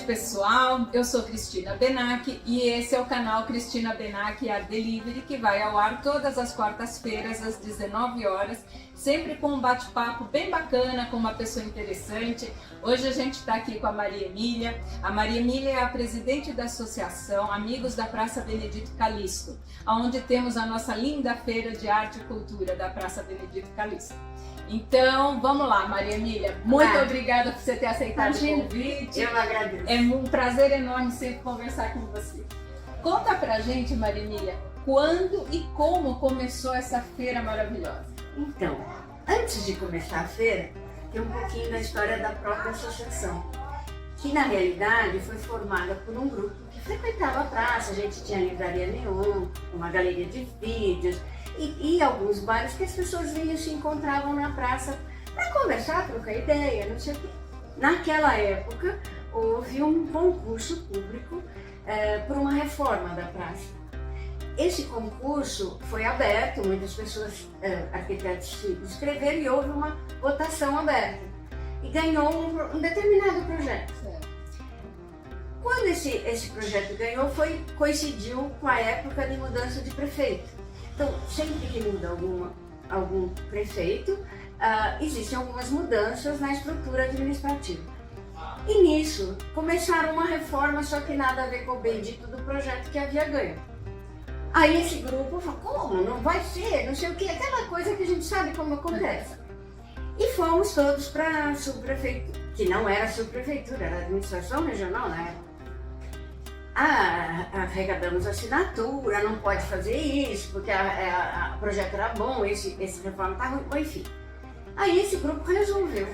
pessoal, eu sou Cristina Benac e esse é o canal Cristina Benac Art Delivery, que vai ao ar todas as quartas-feiras às 19 horas, sempre com um bate-papo bem bacana, com uma pessoa interessante. Hoje a gente está aqui com a Maria Emília. A Maria Emília é a presidente da Associação Amigos da Praça Benedito Calixto, onde temos a nossa linda feira de arte e cultura da Praça Benedito Calixto. Então, vamos lá, Maria Emília. Muito obrigada por você ter aceitado o convite. Eu agradeço. É um prazer enorme sempre conversar com você. Conta pra gente, Maria Emília, quando e como começou essa feira maravilhosa? Então, antes de começar a feira, tem um pouquinho da história da própria associação, que na realidade foi formada por um grupo que frequentava a praça. A gente tinha a livraria Neon, uma galeria de vídeos, e alguns bares que as pessoas vinham e se encontravam na praça para conversar, trocar ideia, não sei o quê. Naquela época, houve um concurso público por uma reforma da praça. Esse concurso foi aberto, muitas pessoas, arquitetos se inscreveram e houve uma votação aberta. E ganhou um determinado projeto. Quando esse projeto ganhou, coincidiu com a época de mudança de prefeito. Então, sempre que muda algum prefeito, existem algumas mudanças na estrutura administrativa. E nisso, começaram uma reforma, só que nada a ver com o bendito do projeto que havia ganho. Aí esse grupo falou, como? Não vai ser? Não sei o que, aquela coisa que a gente sabe como acontece. E fomos todos para a subprefeitura, que não era subprefeitura, era a administração regional na época. Arrecadamos assinatura, não pode fazer isso, porque o projeto era bom, esse reforma está ruim, enfim. Aí esse grupo resolveu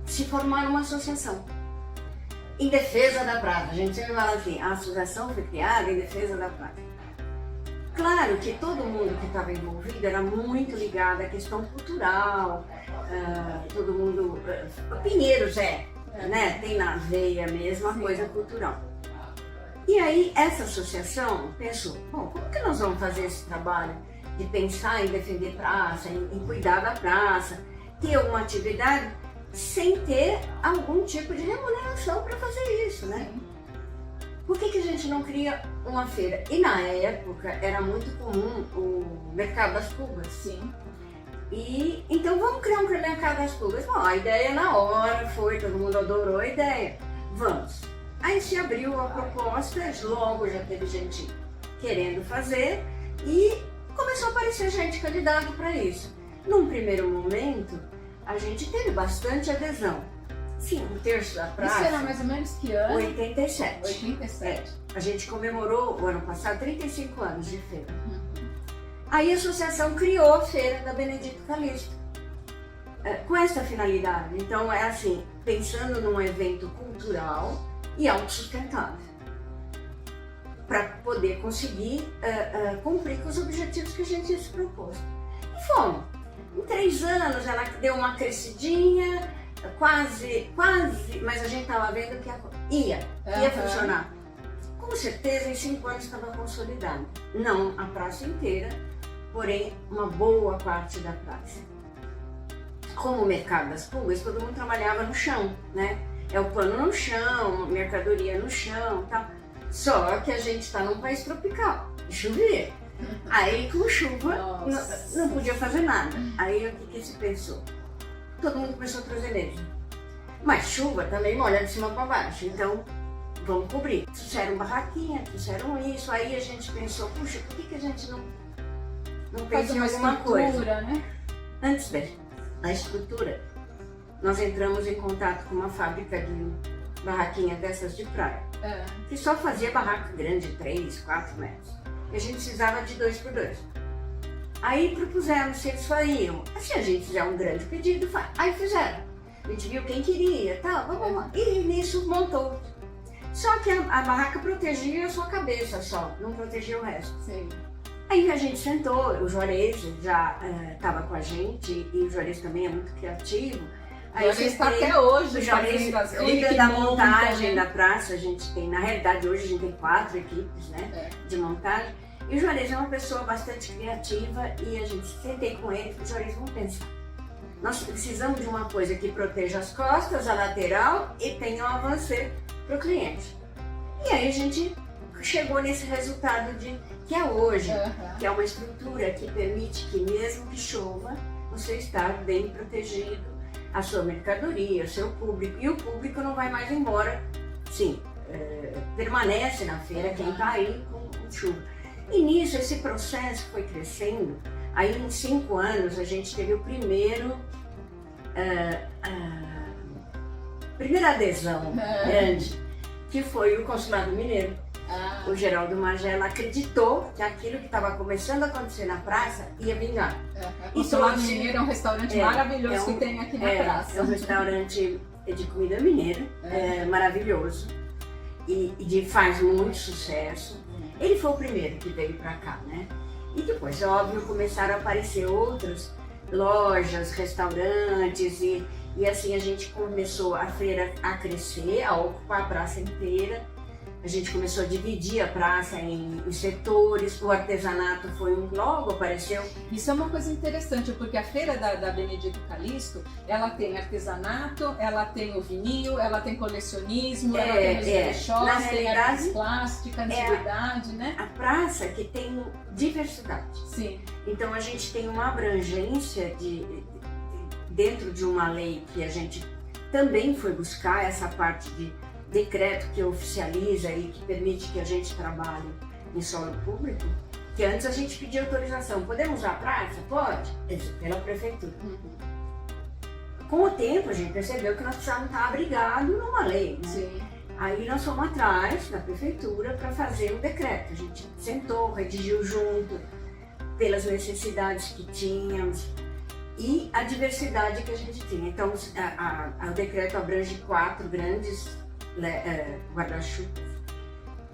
se formar numa associação em defesa da praça. A gente sempre fala assim, a associação foi criada em defesa da praça. Claro que todo mundo que estava envolvido era muito ligado à questão cultural, todo mundo, Pinheiros né, tem na veia mesmo a coisa cultural. E aí essa associação pensou, bom, como que nós vamos fazer esse trabalho de pensar em defender praça, em cuidar da praça, ter uma atividade sem ter algum tipo de remuneração para fazer isso, né? Por que a gente não cria uma feira? E na época era muito comum o mercado das pulgas. Sim. E então vamos criar um mercado das pulgas. Bom, a ideia na hora foi, todo mundo adorou a ideia. Vamos. Aí se abriu a proposta, logo já teve gente querendo fazer e começou a aparecer gente candidata para isso. Num primeiro momento, a gente teve bastante adesão. Sim, um terço da praça. Isso era mais ou menos que ano? 87. 87. A gente comemorou o ano passado 35 anos de feira. Aí a associação criou a feira da Benedito Calixto com essa finalidade. Então é assim, pensando num evento cultural e autossustentável, para poder conseguir cumprir com os objetivos que a gente se propôs. E fomos. Em 3 anos ela deu uma crescidinha, quase, mas a gente estava vendo que ia funcionar. Com certeza em 5 anos estava consolidado. Não a praça inteira, porém uma boa parte da praça. Como o mercado das pulgas, todo mundo trabalhava no chão, né? É o pano no chão, mercadoria no chão e tal. Só que a gente está num país tropical, chovia. Aí com chuva não podia fazer nada. Aí o que se pensou? Todo mundo começou a trazer mesmo. Mas chuva também molha de cima para baixo, então vamos cobrir. Trouxeram barraquinha, trouxeram isso. Aí a gente pensou, puxa, por que a gente não pensa em alguma coisa? Né? Antes da estrutura, nós entramos em contato com uma fábrica de barraquinha dessas de praia, que só fazia barraca grande, 3, 4 metros. E a gente precisava de 2x2. Aí propusemos se eles fariam. Se a gente fizer um grande pedido, faz. Aí fizeram. A gente viu quem queria, tal, vamos lá. E nisso montou. Só que a barraca protegia a sua cabeça só, não protegia o resto. Sim. Aí a gente sentou, o Juarez já estava com a gente, e o Juarez também é muito criativo. Aí a gente está até hoje, o Juarez cuida da montagem da praça. A gente tem, na realidade hoje a gente tem 4 equipes, né, de montagem. E o Juarez é uma pessoa bastante criativa e a gente sentei com ele e falei, Juarez, vamos pensar. Nós precisamos de uma coisa que proteja as costas, a lateral e tenha um avancê para o cliente. E aí a gente chegou nesse resultado que é hoje, que é uma estrutura que permite que mesmo que chova, você está bem protegido, a sua mercadoria, o seu público, e o público não vai mais embora, sim, permanece na feira quem está aí com chuva. E nisso, esse processo foi crescendo. Aí em 5 anos a gente teve o primeira adesão grande, que foi o Consulado Mineiro. O Geraldo Magela acreditou que aquilo que estava começando a acontecer na praça ia vingar. O Consulado Mineiro é um restaurante maravilhoso que tem aqui na praça. É um restaurante de comida mineira, maravilhoso, e faz muito sucesso. Ele foi o primeiro que veio para cá, né? E depois, óbvio, começaram a aparecer outras lojas, restaurantes, e assim a gente começou a feira a crescer, a ocupar a praça inteira. A gente começou a dividir a praça em setores, o artesanato foi logo apareceu. Isso é uma coisa interessante, porque a feira da Benedito Calixto, ela tem artesanato, ela tem o vinil, ela tem colecionismo, ela tem os brechós, tem arte plástica, antiguidade, né? A praça que tem diversidade. Sim. Então a gente tem uma abrangência dentro de uma lei que a gente também foi buscar essa parte de decreto que oficializa e que permite que a gente trabalhe em solo público, que antes a gente pedia autorização. Podemos usar a praça? Pode? Pela prefeitura. Com o tempo a gente percebeu que nós precisávamos estar abrigados numa lei, né? Sim. Aí nós fomos atrás da prefeitura para fazer um decreto. A gente sentou, redigiu junto, pelas necessidades que tínhamos e a diversidade que a gente tinha. Então o decreto abrange 4 grandes guarda-chuvas: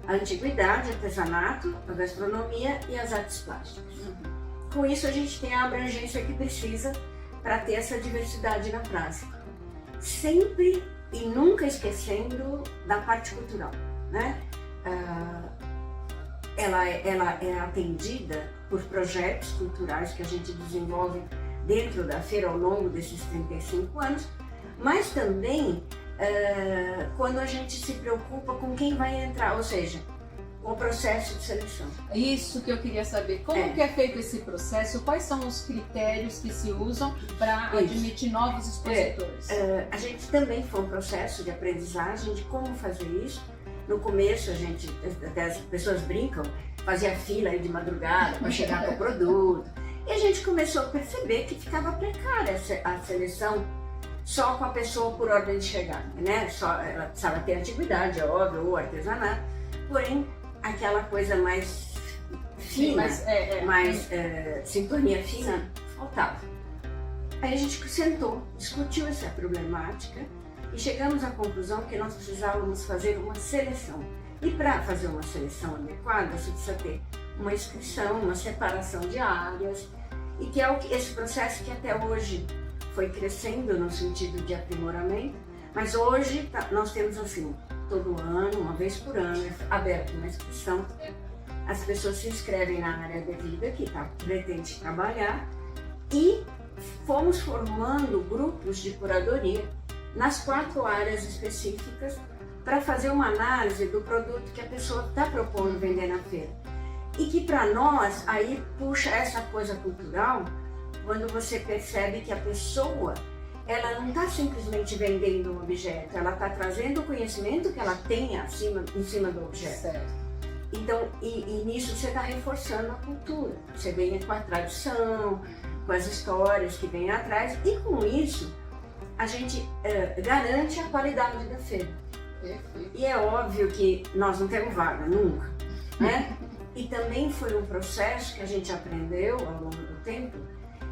a antiguidade, o artesanato, a gastronomia e as artes plásticas. Com isso a gente tem a abrangência que precisa para ter essa diversidade na praça, sempre e nunca esquecendo da parte cultural, né? Ela é atendida por projetos culturais que a gente desenvolve dentro da feira ao longo desses 35 anos, mas também quando a gente se preocupa com quem vai entrar, ou seja, com o processo de seleção. Isso que eu queria saber, como que é feito esse processo, quais são os critérios que se usam para admitir novos expositores? A gente também foi um processo de aprendizagem de como fazer isso. No começo até as pessoas brincam, fazia fila aí de madrugada para chegar com o produto, e a gente começou a perceber que ficava precária a seleção só com a pessoa por ordem de chegada, né? Ela precisava ter antiguidade, é óbvio, ou artesanato, porém aquela coisa mais fina, mais sintonia fina, faltava. Aí a gente sentou, discutiu essa problemática e chegamos à conclusão que nós precisávamos fazer uma seleção. E para fazer uma seleção adequada, você precisa ter uma inscrição, uma separação de áreas, e que é esse processo que até hoje foi crescendo no sentido de aprimoramento, mas hoje nós temos assim, todo ano, uma vez por ano, aberto uma inscrição, as pessoas se inscrevem na área devida que pretende trabalhar, e fomos formando grupos de curadoria nas 4 áreas específicas para fazer uma análise do produto que a pessoa está propondo vender na feira. E que para nós, aí puxa essa coisa cultural, quando você percebe que a pessoa, ela não está simplesmente vendendo um objeto, ela está trazendo o conhecimento que ela tem em cima do objeto. Certo. Então, e nisso você está reforçando a cultura, você vem com a tradição, com as histórias que vem atrás, e com isso a gente garante a qualidade da feira. Perfeito. E é óbvio que nós não temos vaga, nunca, né? E também foi um processo que a gente aprendeu ao longo do tempo,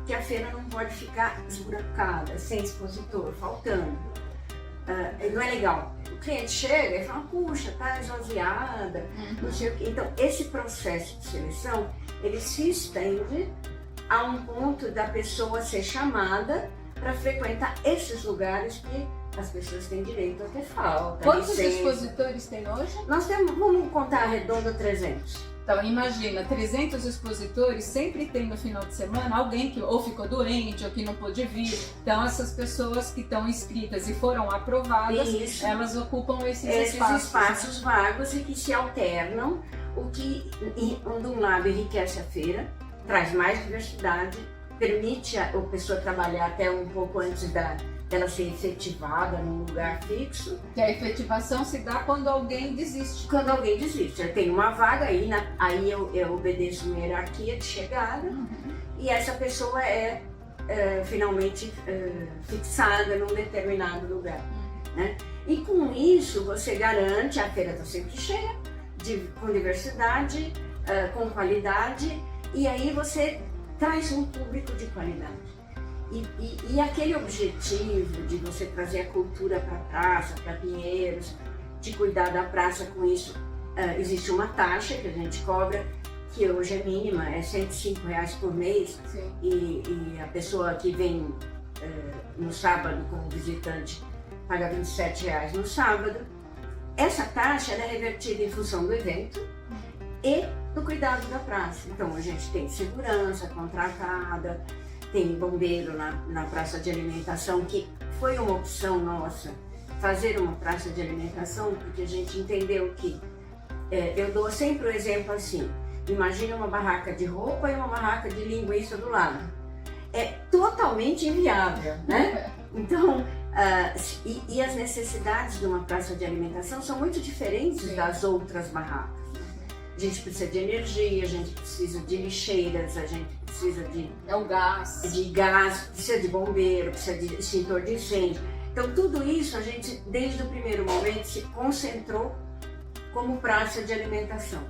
que a feira não pode ficar esburacada, sem expositor, faltando. Não é legal. O cliente chega e fala, puxa, tá esvaziada, não sei o quê. Então, esse processo de seleção, ele se estende a um ponto da pessoa ser chamada para frequentar esses lugares que as pessoas têm direito a ter falta. Quantos expositores tem hoje? Nós temos, vamos contar arredondo, 300. Então imagina, 300 expositores, sempre tem no final de semana alguém que ou ficou doente ou que não pôde vir. Então essas pessoas que estão inscritas e foram aprovadas, Isso. elas ocupam esses espaços vagos e que se alternam, o que de um lado enriquece a feira, traz mais diversidade, permite a pessoa trabalhar até um pouco antes dela ser efetivada num lugar fixo. Que a efetivação se dá quando alguém desiste. Quando alguém desiste. Eu tenho uma vaga aí, aí eu obedeço uma hierarquia de chegada, e essa pessoa é finalmente fixada num determinado lugar. Né? E com isso você garante, a feira está sempre cheia, com diversidade, com qualidade, e aí você traz um público de qualidade. E aquele objetivo de você trazer a cultura para a praça, para Pinheiros, de cuidar da praça com isso, existe uma taxa que a gente cobra, que hoje é mínima, é R$105 por mês, e a pessoa que vem no sábado como visitante paga R$27 no sábado. Essa taxa ela é revertida em função do evento e do cuidado da praça. Então a gente tem segurança contratada, tem bombeiro na praça de alimentação, que foi uma opção nossa, fazer uma praça de alimentação, porque a gente entendeu que, eu dou sempre o exemplo assim, imagina uma barraca de roupa e uma barraca de linguiça do lado. É totalmente inviável, né? Então, e as necessidades de uma praça de alimentação são muito diferentes das outras barracas. A gente precisa de energia, a gente precisa de lixeiras, a gente precisa de gás, precisa de bombeiro, precisa de extintor de incêndio. Então tudo isso a gente, desde o primeiro momento, se concentrou como praça de alimentação.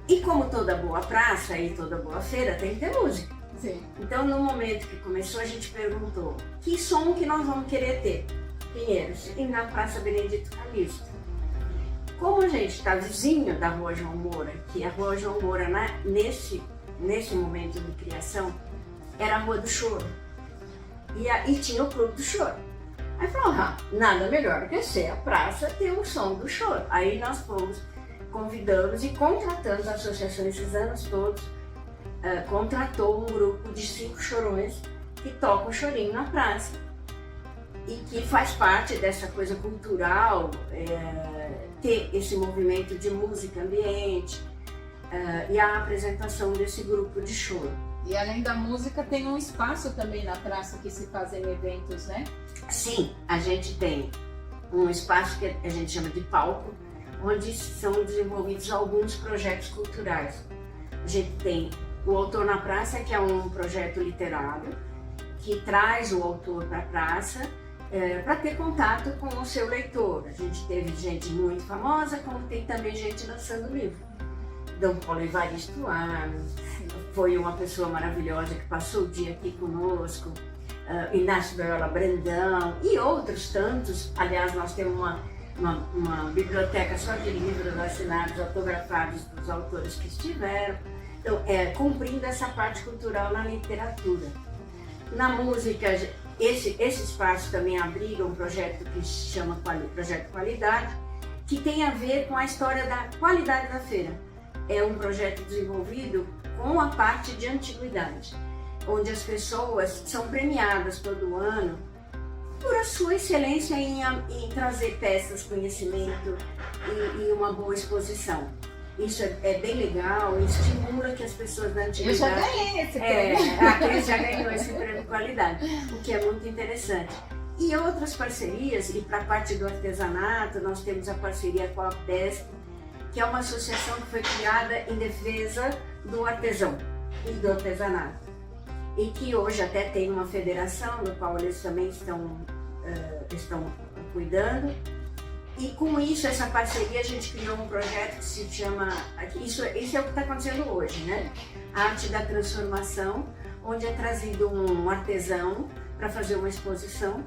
E como toda boa praça e toda boa feira, tem que ter música. Sim. Então no momento que começou, a gente perguntou, que som que nós vamos querer ter? Pinheiros, e na Praça Benedito Calixto. Como a gente está vizinho da Rua João Moura, que a Rua João Moura, nesse momento de criação, era a Rua do Choro. E tinha o Clube do Choro. Aí falou, nada melhor que ser a praça ter o som do choro. Aí nós fomos, convidamos e contratamos a associação esses anos todos, contratou um grupo de 5 chorões que tocam chorinho na praça. E que faz parte dessa coisa cultural, ter esse movimento de música ambiente e a apresentação desse grupo de choro. E além da música, tem um espaço também na praça que se fazem eventos, né? Sim, a gente tem um espaço que a gente chama de palco, onde são desenvolvidos alguns projetos culturais. A gente tem o Autor na Praça, que é um projeto literário, que traz o autor para a praça, para ter contato com o seu leitor. A gente teve gente muito famosa, como tem também gente lançando livro. Dom Paulo Evaristo Arnos foi uma pessoa maravilhosa que passou o dia aqui conosco, Inácio Viola Brandão e outros tantos. Aliás, nós temos uma biblioteca só de livros assinados, autografados dos autores que estiveram. Então, cumprindo essa parte cultural na literatura. Na música, esse espaço também abriga um projeto que se chama Projeto Qualidade, que tem a ver com a história da qualidade da feira. É um projeto desenvolvido com a parte de antiguidade, onde as pessoas são premiadas todo ano por a sua excelência em trazer peças, conhecimento e uma boa exposição. Isso é bem legal, estimula que as pessoas da antiguidade... Eu já ganhei esse prêmio. A Cris já ganhou esse prêmio de qualidade, o que é muito interessante. E outras parcerias, e para a parte do artesanato, nós temos a parceria com a APDESP, que é uma associação que foi criada em defesa do artesão e do artesanato. E que hoje até tem uma federação, no qual eles também estão cuidando. E com isso, essa parceria, a gente criou um projeto que se chama... Isso é o que está acontecendo hoje, né? Arte da Transformação, onde é trazido um artesão para fazer uma exposição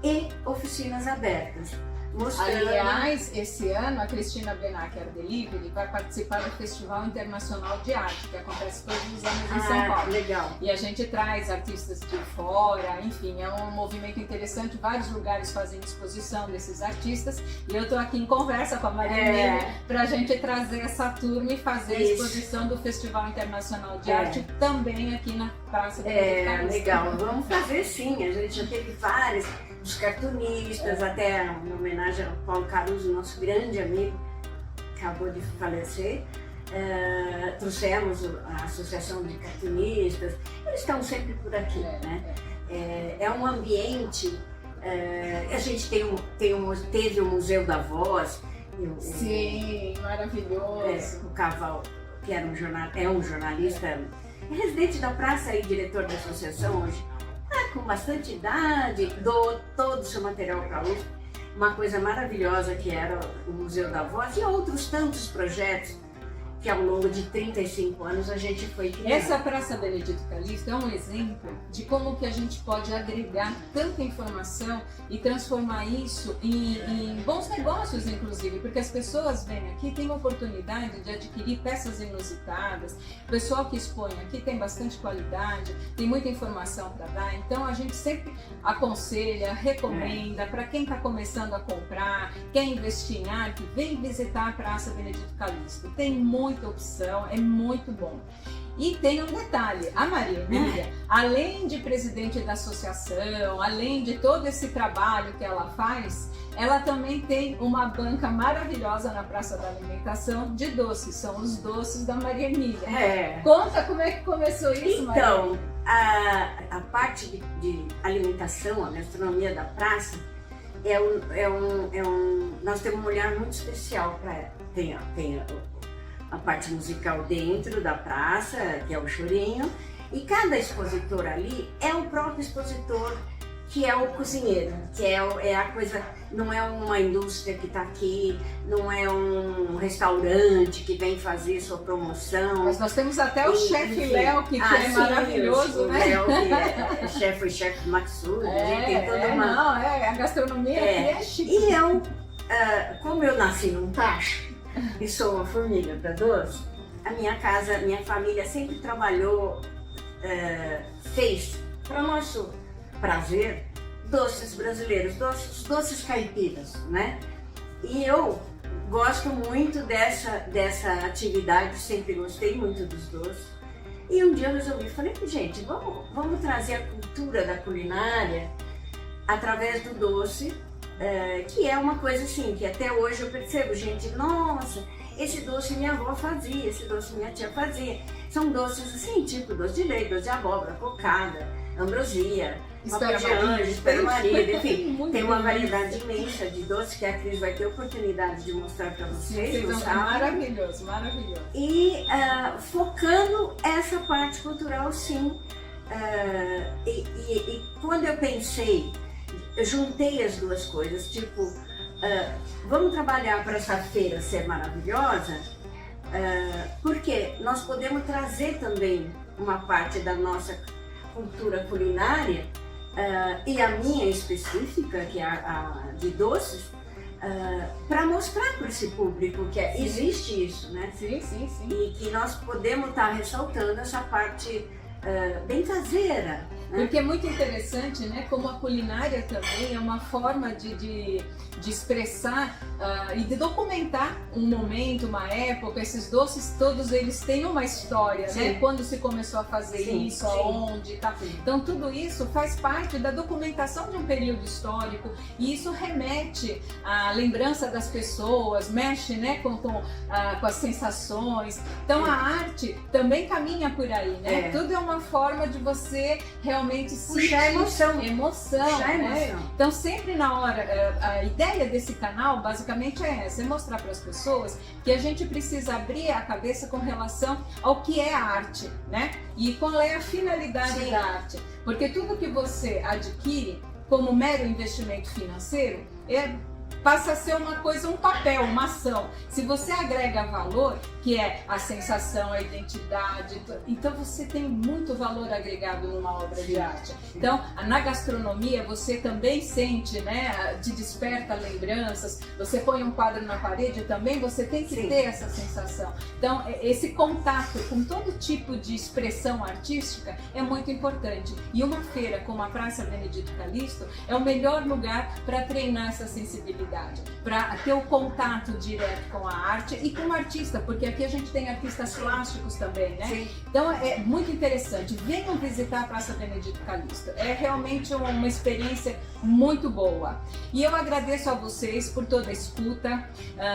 e oficinas abertas. Mostrando... Aliás, esse ano a Cristina Benac Art Delivery vai participar do Festival Internacional de Arte, que acontece todos os anos em São Paulo. legal. E a gente traz artistas de fora, enfim, é um movimento interessante, vários lugares fazem exposição desses artistas, e eu estou aqui em conversa com a Maria para a gente trazer essa turma e fazer a exposição do Festival Internacional de Arte também aqui na Praça da Benedito. Legal, vamos fazer sim, a gente já teve vários, os cartunistas, até uma homenagem ao Paulo Caruso, nosso grande amigo, acabou de falecer. Trouxemos a Associação de Cartunistas, eles estão sempre por aqui, né? É um ambiente, a gente teve o Museu da Voz. Sim, maravilhoso. O Caval, que era um jornalista, é residente da praça e diretor da associação hoje, com bastante idade, doou todo o seu material para a USP. Uma coisa maravilhosa que era o Museu da Voz e outros tantos projetos que ao longo de 35 anos a gente foi criando. Essa Praça Benedito Calixto é um exemplo de como que a gente pode agregar tanta informação e transformar isso em bons negócios, inclusive, porque as pessoas vêm aqui, têm a oportunidade de adquirir peças inusitadas, o pessoal que expõe aqui tem bastante qualidade, tem muita informação para dar, então a gente sempre aconselha, recomenda, para quem está começando a comprar, quer investir em arte, vem visitar a Praça Benedito Calixto, tem muita opção, é muito bom. E tem um detalhe, a Maria Emília, além de presidente da associação, além de todo esse trabalho que ela faz, ela também tem uma banca maravilhosa na Praça da Alimentação de doces, são os doces da Maria Emília. Conta como é que começou isso, Maria. Então, a parte de alimentação, a gastronomia da praça, nós temos um olhar muito especial para ela. Tem a parte musical dentro da praça, que é o chorinho, e cada expositor ali é o próprio expositor que é o cozinheiro, que é a coisa, não é uma indústria que está aqui, não é um restaurante que vem fazer sua promoção. Mas nós temos até o chefe Léo, que é maravilhoso, né? O Léo, que foi chefe do Maxud, tem toda uma... a gastronomia aqui é chique. E como eu nasci num tacho, e sou uma formiga para doce, a minha família sempre trabalhou, fez, para nosso prazer, doces brasileiros, doces caipiras, né? E eu gosto muito dessa atividade, sempre gostei muito dos doces. E um dia eu resolvi, falei, gente, vamos trazer a cultura da culinária através do doce, que é uma coisa assim, que até hoje eu percebo, gente, nossa, esse doce minha avó fazia, esse doce minha tia fazia. São doces assim, tipo doce de leite, doce de abóbora, cocada, ambrosia, papo de anjo, espera-marido, enfim, tem uma variedade imensa de doces que a Cris vai ter oportunidade de mostrar para vocês. Maravilhoso, maravilhoso. E focando essa parte cultural, sim. E quando eu pensei, eu juntei as duas coisas, tipo, vamos trabalhar para essa feira ser maravilhosa, porque nós podemos trazer também uma parte da nossa cultura culinária, e a minha específica, que é a de doces, para mostrar para esse público que existe isso, né? Sim. E que nós podemos estar ressaltando essa parte bem caseira. Porque é muito interessante, né? Como a culinária também é uma forma de expressar e de documentar um momento, uma época. Esses doces, todos eles têm uma história, né? Quando se começou a fazer isso, aonde, tá? Então tudo isso faz parte da documentação de um período histórico e isso remete à lembrança das pessoas, mexe, né? Com as sensações. Então a arte também caminha por aí, né? Tudo é uma forma de você realmente puxar emoção, né? Então sempre na hora, a ideia desse canal basicamente é essa, é mostrar para as pessoas que a gente precisa abrir a cabeça com relação ao que é a arte, né? E qual é a finalidade da arte, porque tudo que você adquire como mero investimento financeiro passa a ser uma coisa, um papel, uma ação. Se você agrega valor, que é a sensação, a identidade, então você tem muito valor agregado numa obra de arte. Então, na gastronomia, você também sente, né, te desperta lembranças, você põe um quadro na parede também, você tem que ter essa sensação. Então, esse contato com todo tipo de expressão artística é muito importante. E uma feira como a Praça Benedito Calixto é o melhor lugar para treinar essa sensibilidade, para ter o contato direto com a arte e com o artista, porque aqui a gente tem artistas plásticos também, né? Sim. Então é muito interessante. Venham visitar a Praça Benedito Calixto. É realmente uma experiência muito boa. E eu agradeço a vocês por toda a escuta.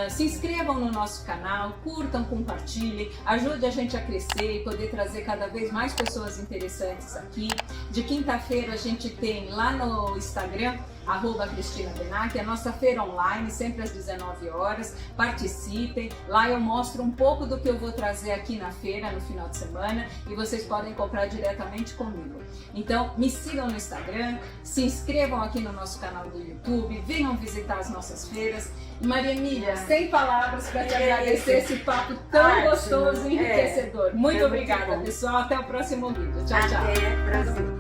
Se inscrevam no nosso canal, curtam, compartilhem, ajude a gente a crescer e poder trazer cada vez mais pessoas interessantes aqui. De quinta-feira a gente tem lá no Instagram, @Cristina Benac, a nossa feira online, sempre às 19 horas. Participem, lá eu mostro um pouco do que eu vou trazer aqui na feira no final de semana e vocês podem comprar diretamente comigo. Então me sigam no Instagram, se inscrevam aqui no nosso canal do YouTube, venham visitar as nossas feiras. E Maria Emília, sem palavras para te agradecer esse papo tão gostoso e enriquecedor. Muito obrigada, pessoal. Até o próximo vídeo. Tchau, tchau. Até, prazer.